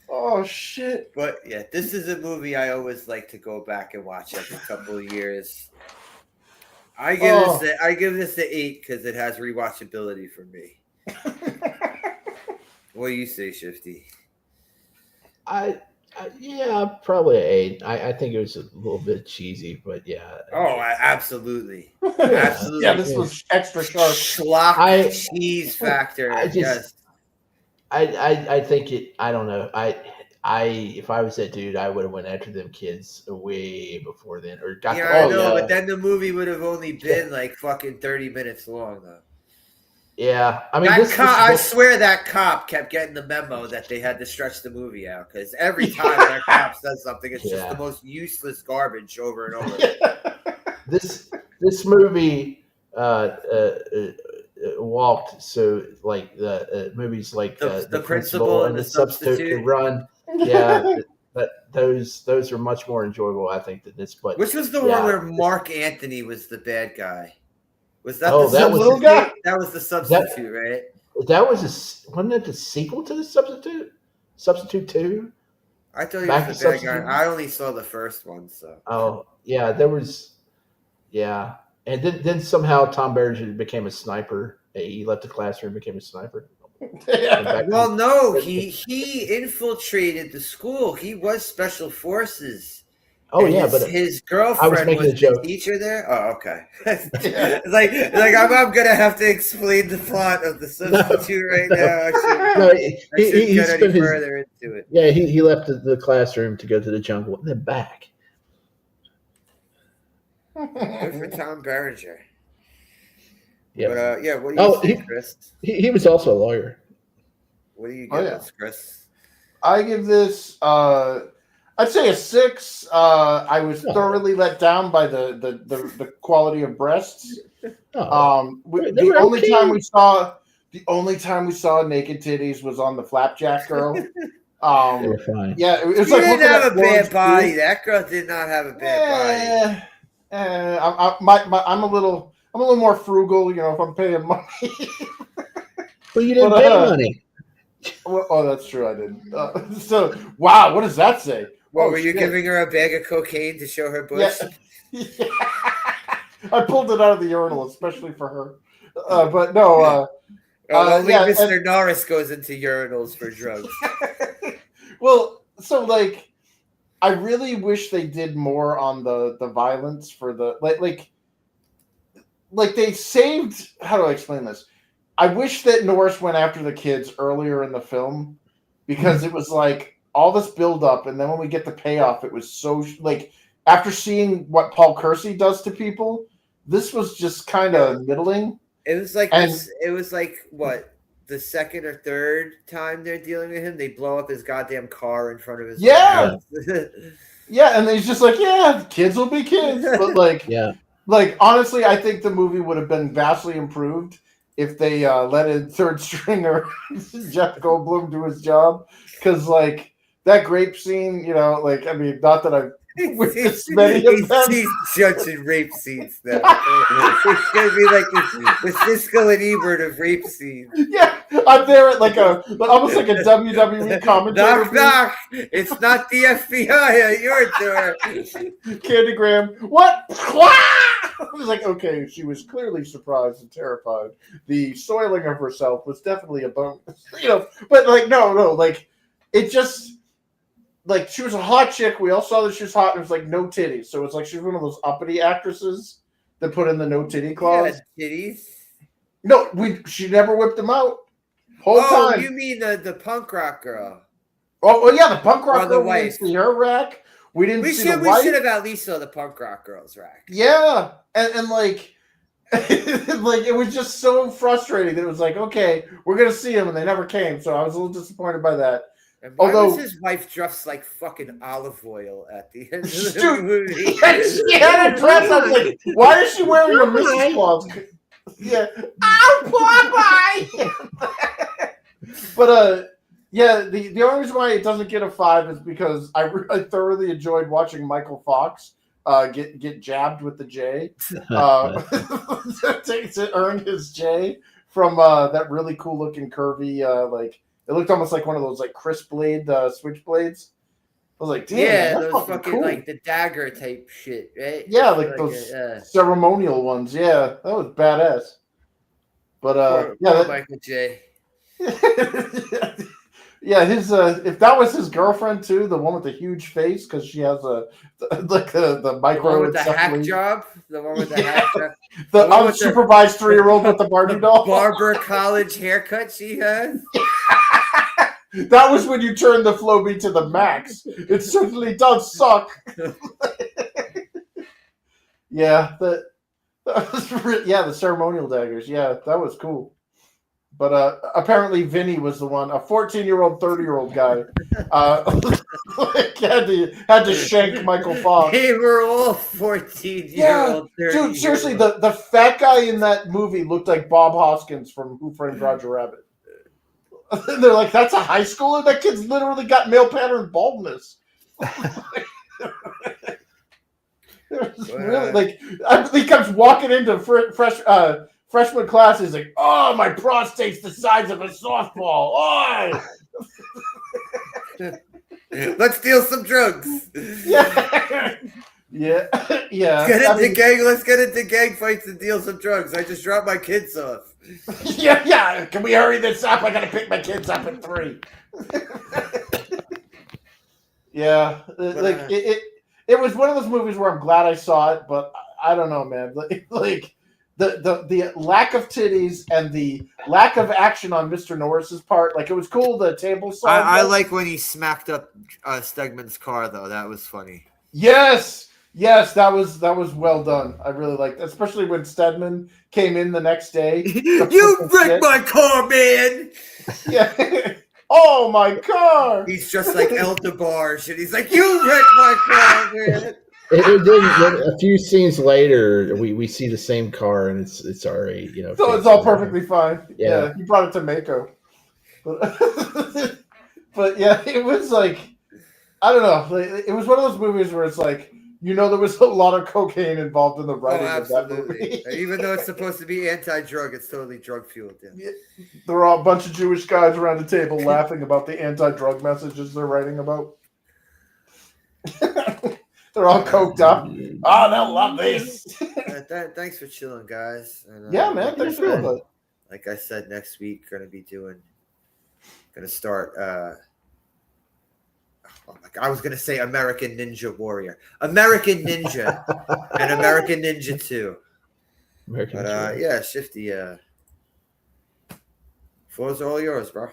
Oh shit! But yeah, this is a movie I always like to go back and watch every couple of years. I give this an 8 because it has rewatchability for me. What do you say, Shifty? Yeah, probably an 8. I think it was a little bit cheesy, but yeah. Oh, absolutely. Absolutely. Yeah, this was extra sharp. Schlock cheese factor. I think it. I don't know. If I was that dude, I would have went after them kids way before then, or got. Yeah, I know, but then the movie would have only been like fucking 30 minutes long, though. Yeah, I mean, I swear that cop kept getting the memo that they had to stretch the movie out because every time that cop says something, it's just the most useless garbage over and over. This movie walked so like the movies like the Principal and the Substitute to Run. Yeah, but those are much more enjoyable, I think, than this. But which was the one where Mark Anthony was the bad guy? Was that little guy? That was the Substitute, right? That was wasn't it the sequel to the Substitute? Substitute 2? I thought he was the bad guy. I only saw the first one, so. Oh yeah, there was, yeah, and then somehow Tom Berenger became a sniper. He left the classroom, became a sniper. Well, no, he infiltrated the school. He was special forces, Oh And yeah, his, but his girlfriend making was a joke. the teacher there. Oh, okay. like I'm gonna have to explain the plot of the substitute right now. I shouldn't he get any spent his further into it. yeah he left the classroom to go to the jungle and then back. Good for Tom Berenger. Yeah. But yeah, what do you think, Chris? He was also a lawyer. What do you give this, Chris? I give this I'd say a 6. I was thoroughly let down by the quality of breasts. The only time we saw naked titties was on the Flapjack Girl. They were fine. Yeah, it was She like didn't looking have at a bad Florence body. Pugh. That girl did not have a bad body. I'm a little more frugal, if I'm paying money. Well, you didn't pay money. Well, oh, that's true. I didn't. So, wow, what does that say? What, were you giving her a bag of cocaine to show her bush? Yeah. I pulled it out of the urinal, especially for her. But no. Only Mr. Norris goes into urinals for drugs. Well, so I really wish they did more on the violence for the like they saved. How do I explain this? I wish that Norris went after the kids earlier in the film because it was like all this build up, and then when we get the payoff, it was so after seeing what Paul Kersey does to people, this was just kind of middling. It was like it was like what, the second or third time they're dealing with him, they blow up his goddamn car in front of his house. Yeah, and he's just like, yeah, kids will be kids, but honestly, I think the movie would have been vastly improved if they let a third stringer Jeff Goldblum do his job, because that grape scene, I mean, not that I've witnessed many of them. He's judging rape scenes now. It's gonna be like the Siskel and Ebert of rape scenes. Yeah, I'm there at almost like a WWE commentator. Knock, knock! It's not the FBI at your door. Candygram, what? I was like, okay, she was clearly surprised and terrified. The soiling of herself was definitely a bonus, but no, it just, she was a hot chick. We all saw that she was hot, and it was like no titties. So it's like she was one of those uppity actresses that put in the no titty clause. Yeah, titties? No, she never whipped them out. Whole time. You mean the punk rock girl? Oh, well, yeah, the punk rock girl. The wife. We didn't see her rack. We didn't see the We wife. should have at least saw the punk rock girl's rack. Yeah, and it was just so frustrating that it was like, okay, we're gonna see him, and they never came. So I was a little disappointed by that. And why was his wife dressed like fucking olive oil at the end of the movie? She had a dress. I was like, why is she wearing a Mrs. Claus? Yeah, Popeye. But yeah, the only reason why it doesn't get a 5 is because I thoroughly enjoyed watching Michael Fox get jabbed with the J to earn his J from that really cool looking curvy it looked almost like one of those crisp blade switchblades. I was like, damn, yeah, that's those fucking cool. the dagger type shit, right? Yeah, those ceremonial ones. Yeah, that was badass. But poor Michael J. Yeah, his if that was his girlfriend too, the one with the huge face, because she has the micro, the one with the hack job, the one with the hack job, the unsupervised 3-year-old with the Barbie doll, barber college haircut she has. That was when you turned the flow beat to the max. It certainly does suck. Yeah, the ceremonial daggers. Yeah, that was cool. But apparently Vinny was the one, a 14-year-old, 30-year-old guy, had to shank Michael Fox. They were all 14-year-old, 30-year-old. Dude, seriously, the fat guy in that movie looked like Bob Hoskins from Who Framed Roger Rabbit. They're like, that's a high schooler? That kid's literally got male pattern baldness. Really, he comes walking into freshman class. He's like, oh, my prostate's the size of a softball. Oh! Let's deal some drugs. Yeah. Yeah. Let's get into gang fights and deal some drugs. I just dropped my kids off. Yeah. Can we hurry this up? I gotta pick my kids up in 3. Yeah. it was one of those movies where I'm glad I saw it, but I don't know, man. Like the lack of titties and the lack of action on Mr. Norris's part. Like, it was cool. The table song. I like when he smacked up Stegman's car, though. That was funny. Yes, that was well done. I really liked that, especially when Stedman came in the next day. You wrecked my car, man! Yeah. Oh, my car! He's just like El DeBarge, and he's like, you wrecked my car, man! A few scenes later, we see the same car, and it's already, you know. So it's all perfectly fine. Yeah. He brought it to Mako. But yeah, it was like, I don't know. Like, it was one of those movies where it's like, you know, there was a lot of cocaine involved in the writing of that movie. Even though it's supposed to be anti-drug, it's totally drug-fueled. Yeah. There were all a bunch of Jewish guys around the table laughing about the anti-drug messages they're writing about. They're all coked up. Oh, they'll love this. Thanks for chilling, guys. And, yeah, man. Thanks for doing it. Like I said, next week gonna start. Oh my God, I was gonna say American Ninja Warrior, American Ninja, and American Ninja 2. Yeah, Shifty. Floors are all yours, bro.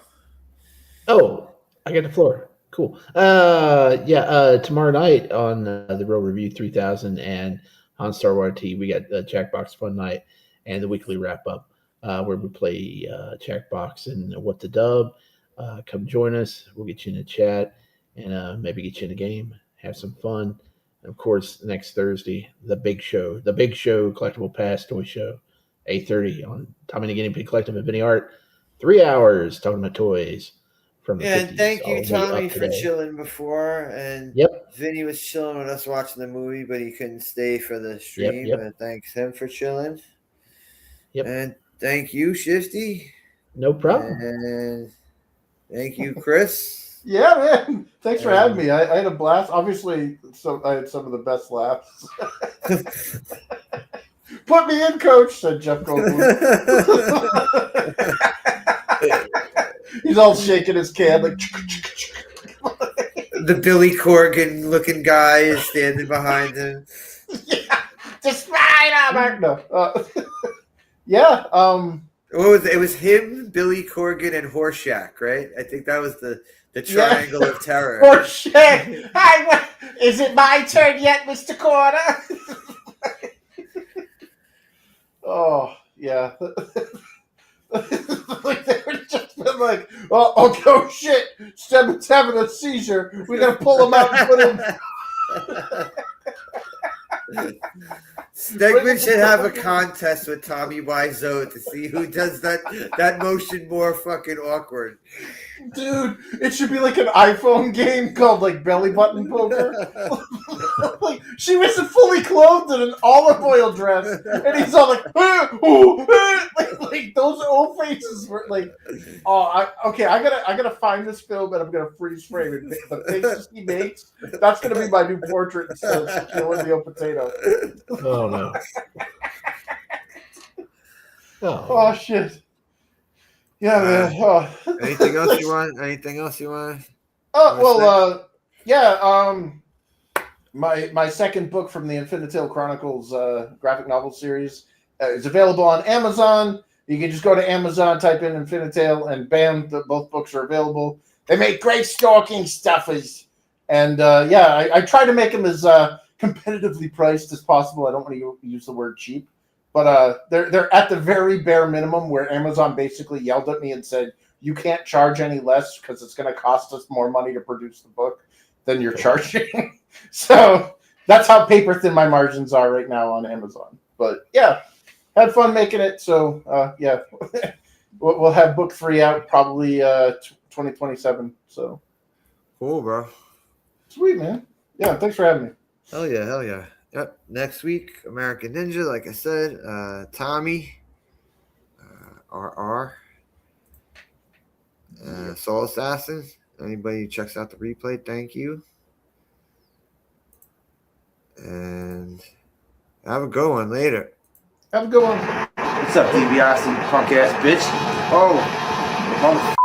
Oh, I got the floor. Cool. Tomorrow night on the Real Review 3000 and on Star Wars T, we got the Jackbox Fun Night and the weekly wrap up where we play Jackbox and What the Dub. Come join us. We'll get you in the chat and maybe get you in the game. Have some fun. And of course, next Thursday, the big show, Collectible Pass Toy Show, 8:30 on Tommy and the Guinea Pig Collective and Vinny Art. 3 hours talking about toys. And thank you, Tommy, for chilling before. And Vinny was chilling with us watching the movie, but he couldn't stay for the stream. And thanks him for chilling. And thank you, Shifty. No problem. And thank you, Chris. Yeah, man. Thanks for having me. I had a blast. Obviously, I had some of the best laughs. Put me in, Coach, said Jeff Goldblum. He's all shaking his can like. The Billy Corgan looking guy is standing behind him. Yeah, despite no. Yeah. What was it? It was him, Billy Corgan, and Horseshack, right? I think that was the triangle of terror. Horseshack. Hi, is it my turn yet, Mr. Corner? Oh yeah. Like they were just been like, oh shit, Stedman's having a seizure. We gotta pull him out and put him. Stegman should have a contest with Tommy Wiseau to see who does that motion more fucking awkward. Dude, it should be like an iPhone game called like Belly Button Poker. Like she was fully clothed in an olive oil dress, and he's all like, like those old faces were like, I gotta find this film and I'm gonna freeze frame it. The faces he makes, that's gonna be my new portrait instead of killing the old potato. Oh no. Oh shit. Yeah, man. Anything else you want? Oh well, my second book from the Infinitil Chronicles graphic novel series is available on Amazon. You can just go to Amazon, type in Infinitil, and bam, both books are available. They make great stalking stuffers, and I try to make them as competitively priced as possible. I don't want to use the word cheap. But they're at the very bare minimum where Amazon basically yelled at me and said, you can't charge any less because it's going to cost us more money to produce the book than you're charging. So that's how paper thin my margins are right now on Amazon. But yeah, had fun making it. So we'll have book 3 out probably 2027. So cool, bro. Sweet, man. Yeah, thanks for having me. Hell yeah. Yep. Next week, American Ninja, like I said, Tommy, RR, Soul Assassin. Anybody who checks out the replay, thank you. And have a good one later. Have a good one. What's up, DiBiase, punk ass bitch? Oh, motherfucker.